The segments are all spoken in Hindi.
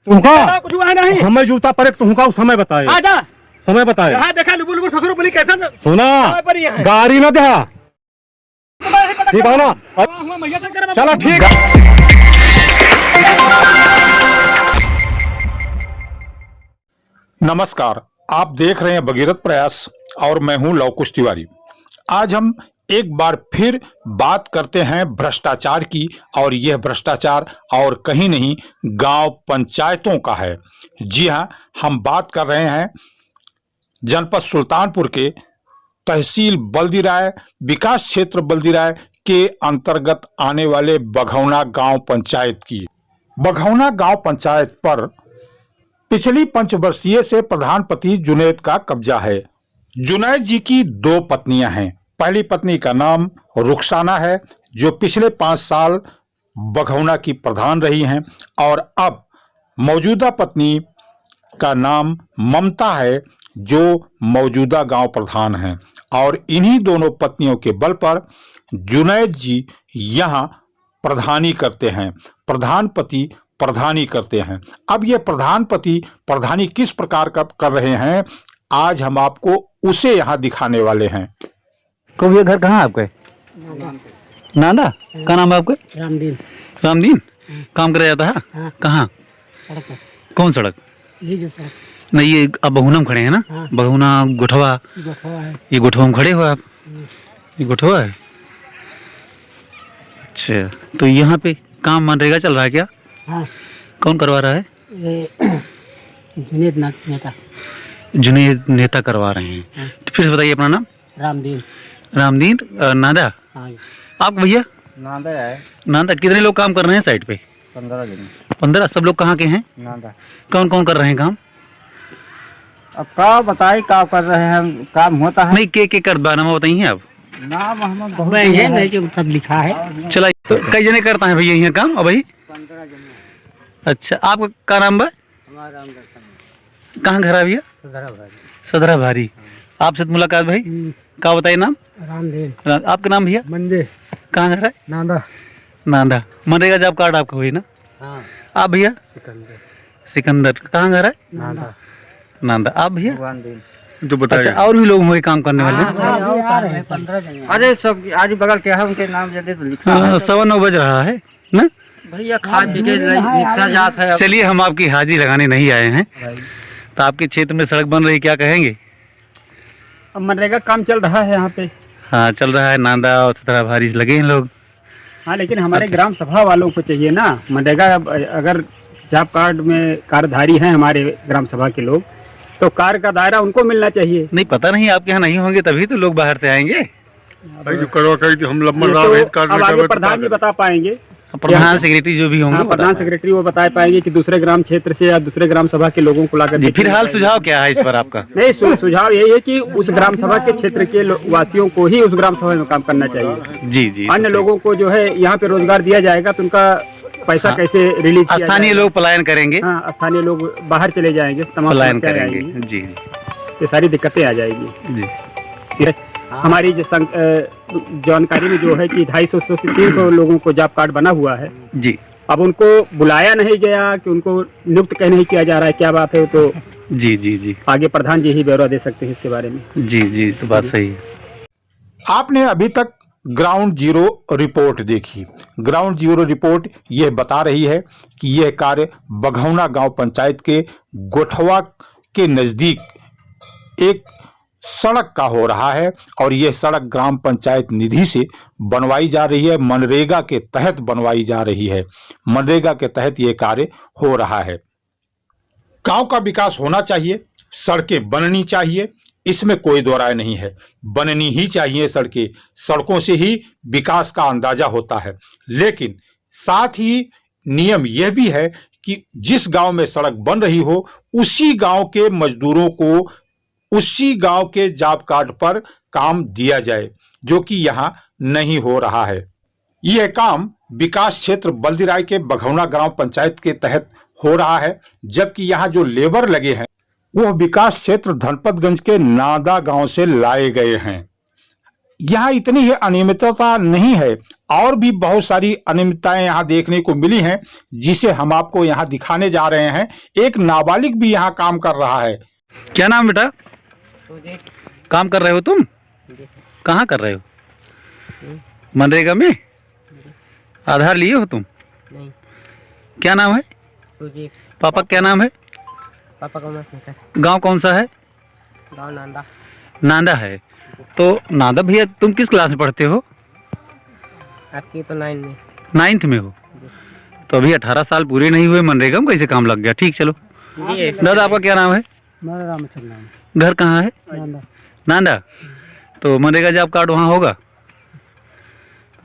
तुमका कुछ हुआ नहीं। हमें जूता परे तुमका उस समय बताए, आजा समय बताए। यहाँ देखा लुबुल लुबुल ससुर बोली कैसा सुना पर ही है। गाड़ी न दे, ठीक है ना? हुआ मैया चक्कर चलो ठीक। नमस्कार, आप देख रहे हैं भगीरथ प्रयास और मैं हूं लव कुश तिवारी। आज हम एक बार फिर बात करते हैं भ्रष्टाचार की, और यह भ्रष्टाचार और कहीं नहीं गांव पंचायतों का है। जी हां, हम बात कर रहे हैं जनपद सुल्तानपुर के तहसील बल्दीराय विकास क्षेत्र बल्दीराय के अंतर्गत आने वाले बघौना गांव पंचायत की। बघौना गांव पंचायत पर पिछली पंचवर्षीय से प्रधानपति जुनैद का कब्जा है। जुनैद जी की दो पत्नियां हैं। पहली पत्नी का नाम रुखसाना है, जो पिछले 5 साल बघौना की प्रधान रही हैं, और अब मौजूदा पत्नी का नाम ममता है, जो मौजूदा गांव प्रधान हैं। और इन्हीं दोनों पत्नियों के बल पर जुनैद जी यहां प्रधानी करते हैं, प्रधानपति प्रधानी करते हैं। अब ये प्रधानपति प्रधानी किस प्रकार का कर रहे हैं, आज हम आपको उसे यहाँ दिखाने वाले हैं। कब ये घर कहाँ है आपके? नांदा। क्या नाम है आपके? रामदीन। रामदीन। काम करे जाता है? हाँ। कहाँ? सड़क पर। कौन सड़क? ये जो सड़क नहीं, ये अब बहूना में खड़े हैं ना? हाँ। बहूना गोठवा। गोठवा है। ये गोठवा में खड़े हो आप? ये गोठवा है। अच्छा, तो यहाँ पे काम मनरेगा चल रहा है क्या? हाँ। कौन करवा रहा है? ये जुनैद नेता जुनैद नेता करवा रहे हैं। हाँ। तो फिर से बताइए अपना नाम। रामदीन। रामदीन। नांदा। हाँ। आप भैया? नांदा है। नांदा। कितने लोग काम कर रहे हैं साइड पे? 15 जन। 15। सब लोग कहाँ के हैं? नांदा। कौन कौन कर रहे हैं काम? अब का बताए का कर रहे हैं, काम होता है। नहीं, के कर नाम बताइए आप। नाम हम बहुत है, नहीं जो सब लिखा है। चला तो कई जने करता है भैया यहाँ काम। और भाई 15 जन। अच्छा, आपका क्या नाम बा? हमारा राम दर्शन। कहाँ घर है भैया? सुधरा भाई। सदरा भारी। आपसे तो मुलाकात भाई। क्या बताइए नाम? रामदीन। आपका नाम भैया? मंदिर। कहाँ घर है? नांदा। नांदा। मनरेगा जॉब कार्ड आपका हुई ना? हाँ। आप भैया? सिकंदर। सिकंदर। कहाँ घर है? नांदा। नांदा। आप भैया? भगवान जो बताइए। अच्छा, और भी लोग होंगे काम करने वाले? 15 जन। अरे सब आज बगल के है, उनके नाम जल्दी तो लिखा हाँ, 9:15 बज रहा है ना भैया। खाद पी के रिक्शा जात है। चलिए, हम आपकी हाजिरी लगाने नहीं आए हैं। तो आपके क्षेत्र में सड़क बन रही, क्या कहेंगे? अब मनरेगा काम चल रहा है यहाँ पे। हाँ, चल रहा है। नांदा और सदरा भारी लगे हैं लोग। हाँ, लेकिन हमारे ग्राम सभा वालों को चाहिए ना मनरेगा। अगर जॉब कार्ड में कार्यधारी हैं हमारे ग्राम सभा के लोग, तो कार्य का दायरा उनको मिलना चाहिए। नहीं, पता नहीं, आपके यहाँ नहीं होंगे तभी तो लोग बाहर से आएंगे। जो करवा कही हम लंबा ये तो अब आगे प्रधान जी बता पाएंगे। प्रधान सेक्रेटरी जो भी होंगे हाँ, प्रधान सेक्रेटरी वो बता पाएंगे कि दूसरे ग्राम क्षेत्र से या दूसरे ग्राम सभा के लोगों को लाकर। जी, फिर हाल सुझाव क्या है इस पर आपका? नहीं, सुझाव यही है कि उस ग्राम सभा के क्षेत्र के वासियों को ही उस ग्राम सभा में काम करना चाहिए। जी जी। अन्य लोगों को जो है यहाँ पे रोजगार दिया जाएगा तो उनका पैसा कैसे रिलीज किया स्थानीय लोग पलायन करेंगे। हाँ, स्थानीय लोग बाहर चले जाएंगे, तमाम पलायन समस्याएं करेंगे। आएंगी, जी ये सारी दिक्कतें आ जाएगी। जी। ठीक है। हमारी जो जानकारी में जो है कि 250 से 300 लोगों को जॉब कार्ड बना हुआ है। जी। अब उनको बुलाया नहीं गया कि उनको नियुक्त कहीं नहीं किया जा रहा है, क्या बात है? तो जी जी जी। आगे प्रधान जी ही ब्यौरा दे सकते हैं इसके बारे में। जी जी, तो बात सही है। आपने अभी तक ग्राउंड जीरो रिपोर्ट देखी। ग्राउंड जीरो रिपोर्ट यह बता रही है कि यह कार्य बघौना गांव पंचायत के गोठवा के नजदीक एक सड़क का हो रहा है, और यह सड़क ग्राम पंचायत निधि से बनवाई जा रही है, मनरेगा के तहत बनवाई जा रही है। मनरेगा के तहत यह कार्य हो रहा है। गांव का विकास होना चाहिए, सड़कें बननी चाहिए, इसमें कोई दो राय नहीं है। बननी ही चाहिए सड़कें, सड़कों से ही विकास का अंदाजा होता है। लेकिन साथ ही नियम यह भी है कि जिस गांव में सड़क बन रही हो, उसी गांव के मजदूरों को उसी गांव के जॉब कार्ड पर काम दिया जाए, जो कि यहां नहीं हो रहा है। यह काम विकास क्षेत्र बल्दीराय के बघौना ग्राम पंचायत के तहत हो रहा है, जबकि यहां जो लेबर लगे हैं वह विकास क्षेत्र धनपतगंज के नांदा गांव से लाए गए हैं। यहाँ इतनी ही अनियमितता नहीं है, और भी बहुत सारी अनियमितताएं यहाँ देखने को मिली हैं, जिसे हम आपको यहाँ दिखाने जा रहे हैं। एक नाबालिग भी यहाँ काम कर रहा है। क्या नाम बेटा? काम कर रहे हो तुम? कहाँ कर रहे हो? मनरेगा में? आधार लिए हो तुम? नहीं। क्या नाम है? पापा क्या नाम है? पापा का गांव कौन सा है? गाँव नांदा। नांदा है। तो नांदा भैया तुम किस क्लास में पढ़ते हो? आपकी तो 9 में। 9th में हो? तो अभी 18 साल पूरे नहीं हुए, मनरेगा में कैसे काम लग गया? ठीक, चलो। जी दादा आपका क्या नाम है? मेरा रामचंद्र नाम। घर कहाँ है? नांदा। नांदा। तो मनरेगा जॉब कार्ड वहाँ होगा?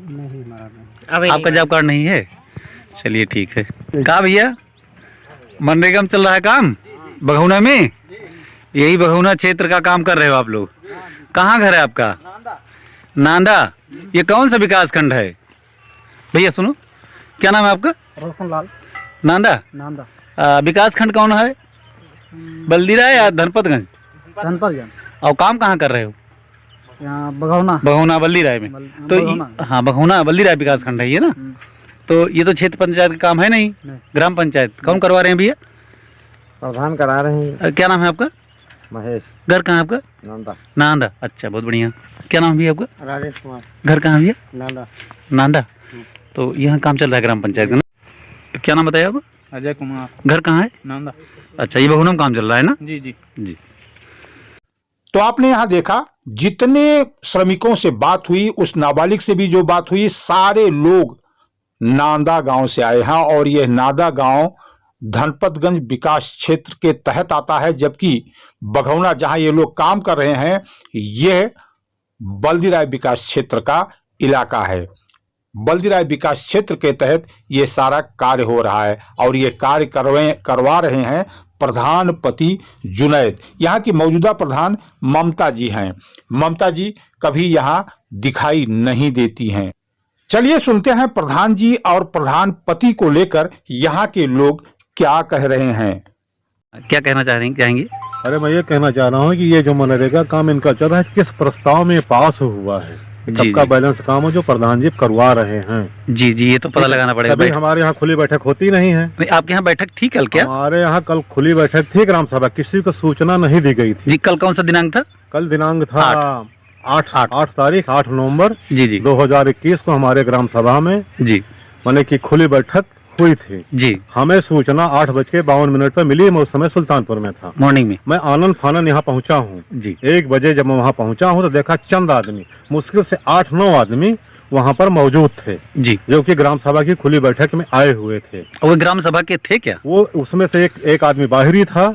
नहीं, हमारा नहीं। आपका जॉब कार्ड नहीं है? चलिए ठीक है। कहाँ भैया मनरेगा में चल रहा है काम? बघौना में? यही बघौना क्षेत्र का काम कर रहे हो आप लोग? कहाँ घर है आपका? नांदा। ये कौन सा विकास खंड है भैया? सुनो, क्या नाम है आपका? रोशनलाल। नांदा। नांदा। विकास खंड कौन है? बल्दीरा या धनपतगंज? धनपतगंज। और काम कहाँ कर रहे हो? यहाँ बघौना। बघौना बल्दी राय में। तो हाँ, बघौना बल्दी राय विकास खंड है ये ना? तो ये तो क्षेत्र पंचायत का काम है नहीं, ग्राम पंचायत। कौन करवा रहे हैं भैया? प्रधान करा रहे हैं। क्या नाम है आपका? महेश। घर कहाँ है आपका? नांदा। नांदा। अच्छा, बहुत बढ़िया। क्या नाम भैया आपका? राजेश कुमार। घर कहाँ भैया? नांदा। नांदा। तो यहाँ काम चल रहा है ग्राम पंचायत का ना? क्या नाम बताया आप? अजय कुमार। घर कहाँ है? नांदा। अच्छा, ये बघौना में काम चल रहा है ना? जी जी जी। तो आपने यहाँ देखा, जितने श्रमिकों से बात हुई, उस नाबालिग से भी जो बात हुई, सारे लोग नांदा गांव से आए हैं। और यह नांदा गांव धनपतगंज विकास क्षेत्र के तहत आता है, जबकि बघौना जहां ये लोग काम कर रहे हैं, यह बल्दीराय विकास क्षेत्र का इलाका है। बल्दीराय विकास क्षेत्र के तहत ये सारा कार्य हो रहा है, और ये कार्य करवा रहे हैं प्रधान पति जुनैद। यहाँ की मौजूदा प्रधान ममता जी हैं। ममता जी कभी यहाँ दिखाई नहीं देती हैं। चलिए सुनते हैं प्रधान जी और प्रधान पति को लेकर यहाँ के लोग क्या कह रहे हैं। क्या कहना चाहेंगे? अरे मैं ये कहना चाह रहा हूँ कि ये जो मनरेगा काम इनका चल रहा है, किस प्रस्ताव में पास हुआ है? कब का बैलेंस काम है जो प्रधान जी करवा रहे हैं? जी जी, ये तो पता लगाना पड़ेगा। अभी हमारे यहाँ खुली बैठक होती नहीं है। नहीं, आपके यहाँ बैठक थी कल क्या? हमारे यहाँ कल खुली बैठक थी ग्राम सभा, किसी को सूचना नहीं दी गई थी। जी, कल कौन सा दिनांक था? कल दिनांक था 8 तारीख 8 नवंबर जी जी 2021 को हमारे ग्राम सभा में जी माने की खुली बैठक हुई थी। जी। हमें सूचना 8:52 पर मिली। मैं उस समय सुल्तानपुर में था। मॉर्निंग में मैं आनंद फानन यहाँ पहुँचा हूँ जी। 1 बजे जब मैं वहाँ पहुँचा हूँ तो देखा चंद आदमी, मुश्किल से 8-9 आदमी वहाँ पर मौजूद थे, जी, जो कि ग्राम सभा की खुली बैठक में आए हुए थे। वो ग्राम सभा के थे क्या? वो उसमें से एक आदमी बाहरी था।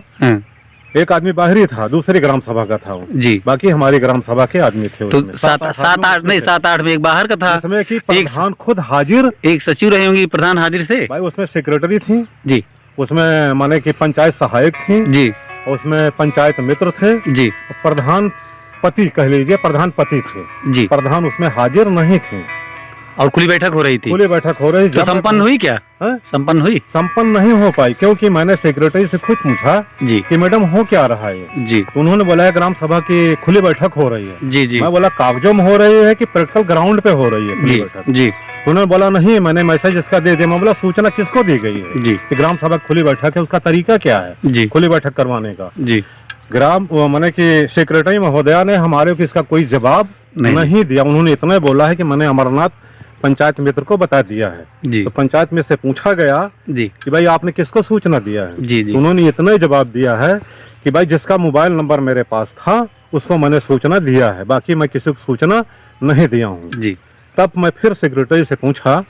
एक आदमी बाहरी था, दूसरी ग्राम सभा का था वो। जी। बाकी हमारी ग्राम सभा के आदमी थे। तो 7-8 में एक बाहर का था, इसमें कि प्रधान खुद हाजिर, एक सचिव रहे होंगे, प्रधान हाजिर थे भाई। उसमें सेक्रेटरी थी जी, उसमें माने कि पंचायत सहायक थी जी, उसमें पंचायत मित्र थे जी, प्रधान पति कह लीजिए, प्रधान पति थे जी। प्रधान उसमें हाजिर नहीं थे। और खुली बैठक हो रही थी? खुली बैठक हो रही। तो संपन्न हुई क्या? संपन्न हुई? संपन्न नहीं हो पाई, क्योंकि मैंने सेक्रेटरी से खुद पूछा जी कि मैडम हो क्या रहा है जी। तो उन्होंने बोला ग्राम सभा की खुली बैठक हो रही है। जी जी। मैं बोला कागजों में हो रही है कि प्रैक्टिकल ग्राउंड पे हो रही है खुली बैठक? जी। तो उन्होंने बोला नहीं, मैंने मैसेज इसका दे दिया। मैं बोला सूचना किसको दी गई है जी कि ग्राम सभा खुली बैठक है, उसका तरीका क्या है जी खुली बैठक करवाने का? जी। ग्राम माने कि सेक्रेटरी महोदया ने हमारे को इसका कोई जवाब नहीं दिया। उन्होंने इतना बोला है कि मैंने अमरनाथ पंचायत मित्र को बता दिया है जी। तो पंचायत में से पूछा गया जी कि भाई आपने किसको सूचना दिया है? जी जी। तो उन्होंने इतना ही जवाब दिया है कि भाई जिसका मोबाइल नंबर मेरे पास था उसको मैंने सूचना दिया है, बाकी मैं किसी को सूचना नहीं दिया हूँ जी। तब मैं फिर सेक्रेटरी से पूछा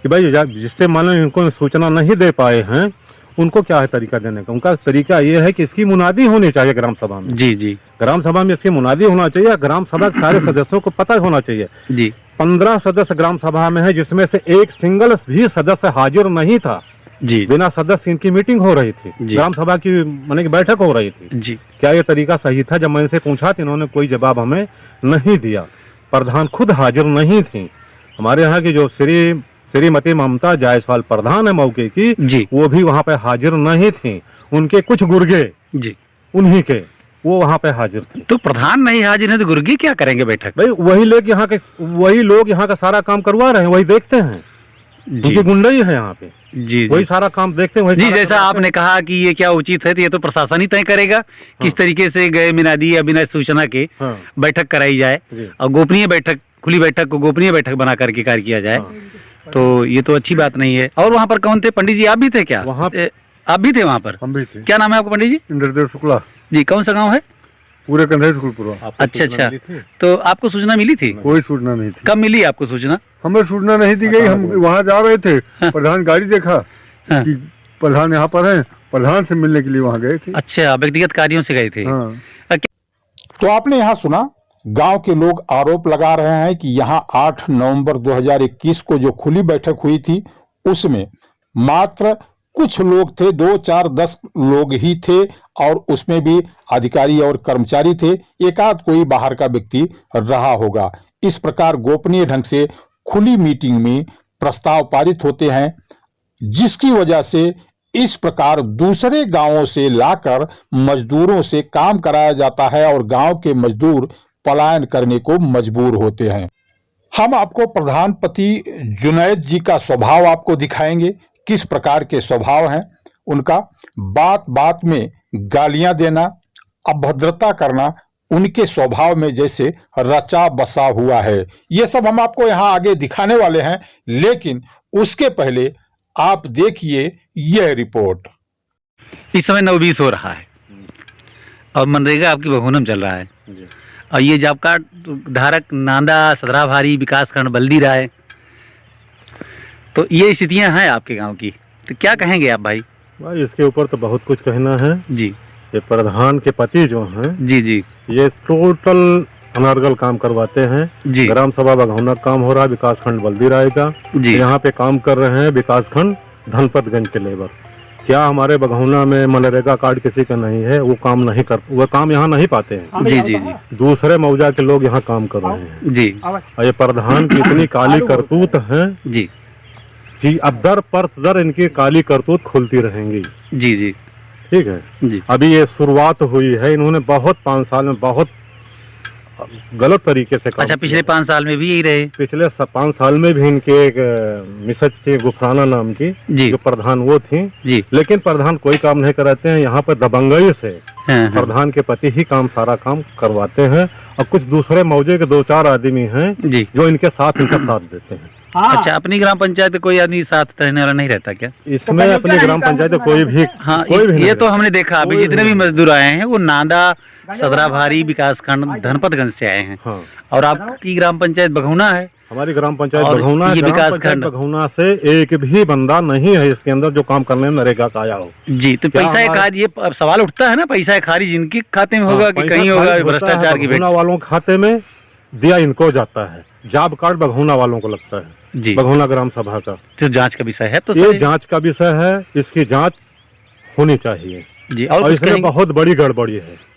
कि भाई जिससे मान लो इनको सूचना नहीं दे पाए हैं उनको क्या है तरीका देने का? उनका तरीका ये है कि इसकी मुनादी होनी चाहिए ग्राम सभा में। जी जी। ग्राम सभा में इसकी मुनादी होना चाहिए, ग्राम सभा के सारे सदस्यों को पता होना चाहिए। जी। 15 सदस्य ग्राम सभा में है, जिसमें से एक सिंगल भी सदस्य हाजिर नहीं था जी। बिना सदस्य इनकी मीटिंग हो रही थी, ग्राम सभा की माने की बैठक हो रही थी जी। क्या ये तरीका सही था? जब मैं इनसे पूछा तो इन्होंने कोई जवाब हमें नहीं दिया। प्रधान खुद हाजिर नहीं थी। हमारे यहाँ की जो श्रीमती ममता जायसवाल प्रधान है मौके की जी, वो भी वहाँ पे हाजिर नहीं थी। उनके कुछ गुर्गे जी उन्हीं के वो वहाँ पे हाजिर थे। तो प्रधान नहीं हाजिर है तो गुर्गी क्या करेंगे बैठक? भाई वही लोग यहाँ का सारा काम करवा रहे हैं, वही देखते हैं, क्योंकि गुंडा ही है यहाँ पे। जी वही सारा काम देखते हैं, वही जी। सारा जैसा काम आपने कहा कि ये क्या उचित है, तो ये तो प्रशासन ही तय करेगा किस तरीके से गए मिनादी या बिना सूचना के हाँ। बैठक कराई जाए जी। और गोपनीय बैठक, खुली बैठक को गोपनीय बैठक बना करके कार्य किया जाए। तो ये तो अच्छी बात नहीं है। और वहाँ पर कौन थे? पंडित जी आप भी थे क्या? वहाँ आप भी थे वहाँ पर? हम भी थे। क्या नाम है आपका पंडित जी? इंद्रदेव शुक्ला। जी, कौन सा गाँव है? पूरे कंधेर स्कूलपुरा। अच्छा। तो आपको सूचना मिली थी? कोई सूचना नहीं थी। कब मिली आपको सूचना? हमें सूचना नहीं दी गई। हम वहाँ जा रहे थे, प्रधान गाड़ी देखा कि प्रधान यहाँ पर है, प्रधान से मिलने के लिए वहाँ गए थे। अच्छा, व्यक्तिगत कार्यों से गए थे। हाँ। तो आपने यहाँ सुना, गांव के लोग आरोप लगा रहे हैं कि यहाँ 8 नवंबर 2021 को जो खुली बैठक हुई थी उसमें मात्र कुछ लोग थे, 2, 4, 10 लोग ही थे, और उसमें भी अधिकारी और कर्मचारी थे, एकाध कोई बाहर का व्यक्ति रहा होगा। इस प्रकार गोपनीय ढंग से खुली मीटिंग में प्रस्ताव पारित होते हैं, जिसकी वजह से इस प्रकार दूसरे गांवों से लाकर मजदूरों से काम कराया जाता है और गांव के मजदूर पलायन करने को मजबूर होते हैं। हम आपको प्रधानपति जुनैद जी का स्वभाव आपको दिखाएंगे, किस प्रकार के स्वभाव हैं उनका। बात बात में गालियां देना, अभद्रता करना उनके स्वभाव में जैसे रचा बसा हुआ है। ये सब हम आपको यहाँ आगे दिखाने वाले हैं, लेकिन उसके पहले आप देखिए यह रिपोर्ट। इस समय 9-20 हो रहा है और मनरेगा आपकी बहुनम चल रहा है, और ये जॉब कार्ड धारक नांदा, सदराभारी, विकासखंड बल्दी राय, तो ये स्थितियां हैं आपके गांव की। तो क्या कहेंगे आप भाई? भाई इसके ऊपर तो बहुत कुछ कहना है जी। ये प्रधान के पति जो हैं, जी ये टोटल अनर्गल काम करवाते हैं जी। ग्राम सभा बघौना काम हो रहा है विकासखंड बल्दी राय का जी। यहाँ पे काम कर रहे हैं विकासखंड धनपतगंज के लेबर। क्या हमारे बघौना में मनरेगा कार्ड किसी का नहीं है? वो काम यहाँ नहीं पाते हैं। जी। दूसरे मौजा के लोग यहाँ काम कर रहे हैं जी। और ये प्रधान की इतनी काली करतूत है जी। अब दर पर दर इनकी काली करतूत खुलती रहेंगी। जी। ठीक है जी। अभी ये शुरुआत हुई है, इन्होंने बहुत 5 साल में बहुत गलत तरीके से काम अच्छा, पिछले किया। 5 साल में भी यही रहे? पिछले 5 साल में भी इनके एक मिसेज थी गुफराना नाम की, जी। जो प्रधान वो थी जी। लेकिन प्रधान कोई काम नहीं कराते हैं। यहाँ पर दबंगई से हाँ। प्रधान के पति ही सारा काम करवाते हैं, और कुछ दूसरे मौजे के 2-4 आदमी हैं जी। जो इनका साथ देते हैं। अच्छा, अपनी ग्राम पंचायत में कोई आदमी साथ रहने वाला नहीं रहता क्या? इसमें अपनी ग्राम पंचायत में कोई भी ये तो हमने देखा अभी जितने भी मजदूर आए हैं वो नांदा, सदराभारी, विकासखंड धनपतगंज से आए हैं। हाँ। और आपकी ग्राम पंचायत बघौना है? हमारी ग्राम पंचायत और बघौना, ये ग्राम विकासखंड पंचायत बघौना से एक भी बंदा नहीं है इसके अंदर जो काम करने में नरेगा का आया हो। जी। तो क्या पैसा हमारा- खारिज, ये अब सवाल उठता है ना, पैसा खारिज इनके खाते में होगा कि पैसा कहीं होगा खारिज होता भ्रष्टाचार है, की बघौना वालों के खाते में दिया इनको जाता है। जॉब कार्ड बघौना वालों को लगता है, जी। बघौना ग्राम सभा का। तो जांच का विषय है, तो ये सर- जांच का विषय है, इसकी जांच होनी चाहिए जी। और कुछ इसमें कहेंगे? बहुत बड़ी गड़बड़ी है।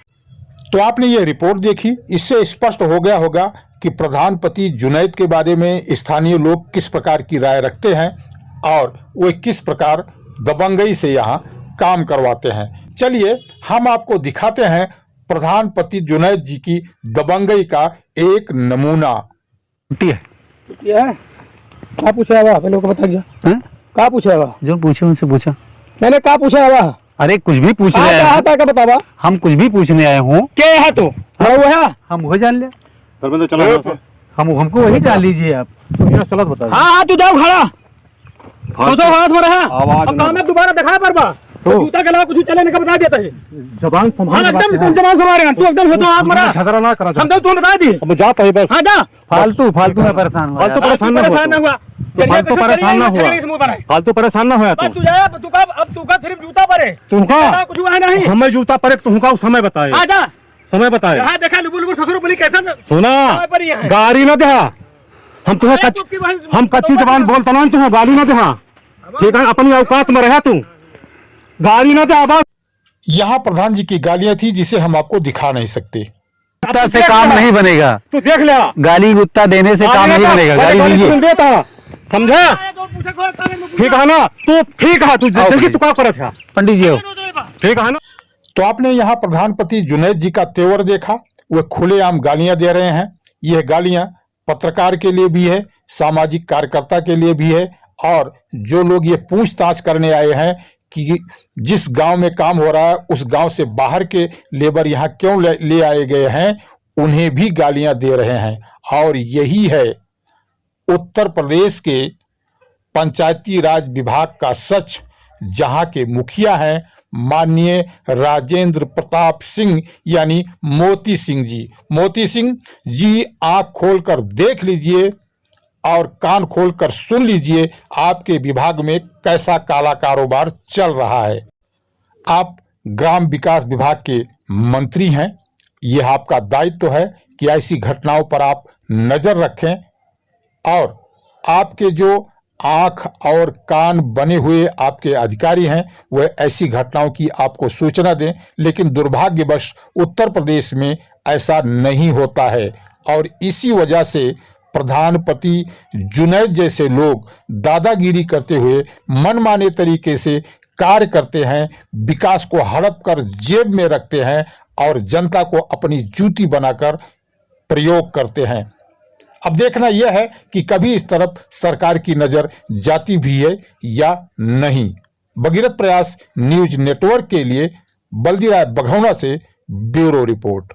तो आपने ये रिपोर्ट देखी, इससे स्पष्ट हो गया होगा कि प्रधानपति जुनैद के बारे में स्थानीय लोग किस प्रकार की राय रखते हैं और वे किस प्रकार दबंगई से यहाँ काम करवाते हैं। चलिए हम आपको दिखाते हैं प्रधानपति जुनैद जी की दबंगई का एक नमूना। क्या पूछा हुआ पहले को बता दिया? क्या पूछा हुआ? जो पूछे उनसे पूछा। मैंने क्या पूछा हुआ? अरे कुछ भी पूछने आए हैं। क्या बतावा? हम कुछ भी पूछने आए हूँ। क्या है तो वो है? हम वो जान ले, चलो हमको वही जान लीजिए आप। सलत बता हाँ तू जाओ खड़ा हाथ में रहा। अब काम में दोबारा दिखा पर बा तो जूता के अलावा कुछ चलेने का बता देता है। जबान हाँ एकदम तुम जबान संभालेगा, तू एकदम सोचो हाथ मरा झगड़ा ना करा। हम तो तुम बता दी। अब जाता है बस। हाँ जा फालतू में परेशान हुआ। फालतू परेशान ना हुआ। फालतू परेशान ना हुआ। फालतू परेशान ना हुआ बस तू जा, तू का सिर्फ जूता पर है, तुमका कुछ हुआ नहीं। हमें जूता परे तुमका समय बताए। हाँ जा समय बताए। हाँ देखा लुबुल लुबुल ससुर बोली कैसा सुना पर ही है। गाड़ी ना दे। हम तुम्हें अरे तू की भाई- हम कच्ची जबान बोलता ना, तुम्हें गाली ना दे। ठीक है, अपनी औकात में रहा तू, गाली ना दे। आवाज यहाँ प्रधान जी की गालियां थी जिसे हम आपको दिखा नहीं सकते। गुत्ता से काम नहीं बनेगा। तू देख लिया, गाली गुत्ता देने से काम नहीं बनेगा। गाली दीजिए। देता समझा? ठीक है ना? तू ठीक है, तू देखी तू क्या करत है? पंडित जी आओ। ठीक है ना? तो आपने यहाँ प्रधानपति जुनैद जी का तेवर देखा, वे खुलेआम गालियां दे रहे हैं। यह गालियां पत्रकार के लिए भी है, सामाजिक कार्यकर्ता के लिए भी है, और जो लोग ये पूछताछ करने आए हैं कि जिस गांव में काम हो रहा है उस गांव से बाहर के लेबर यहाँ क्यों ले आए गए हैं, उन्हें भी गालियां दे रहे हैं। और यही है उत्तर प्रदेश के पंचायती राज विभाग का सच, जहां के मुखिया हैं माननीय राजेंद्र प्रताप सिंह यानी मोती सिंह जी। मोती सिंह जी, आंख खोलकर देख लीजिए और कान खोलकर सुन लीजिए, आपके विभाग में कैसा काला कारोबार चल रहा है। आप ग्राम विकास विभाग के मंत्री हैं, यह आपका दायित्व है कि ऐसी घटनाओं पर आप नजर रखें और आपके जो आंख और कान बने हुए आपके अधिकारी हैं वह ऐसी घटनाओं की आपको सूचना दें। लेकिन दुर्भाग्यवश उत्तर प्रदेश में ऐसा नहीं होता है और इसी वजह से प्रधानपति जुनैद जैसे लोग दादागिरी करते हुए मनमाने तरीके से कार्य करते हैं, विकास को हड़प कर जेब में रखते हैं और जनता को अपनी जूती बनाकर प्रयोग करते हैं। अब देखना यह है कि कभी इस तरफ सरकार की नजर जाती भी है या नहीं। भगीरथ प्रयास न्यूज नेटवर्क के लिए बल्दी राय बघौना से ब्यूरो रिपोर्ट।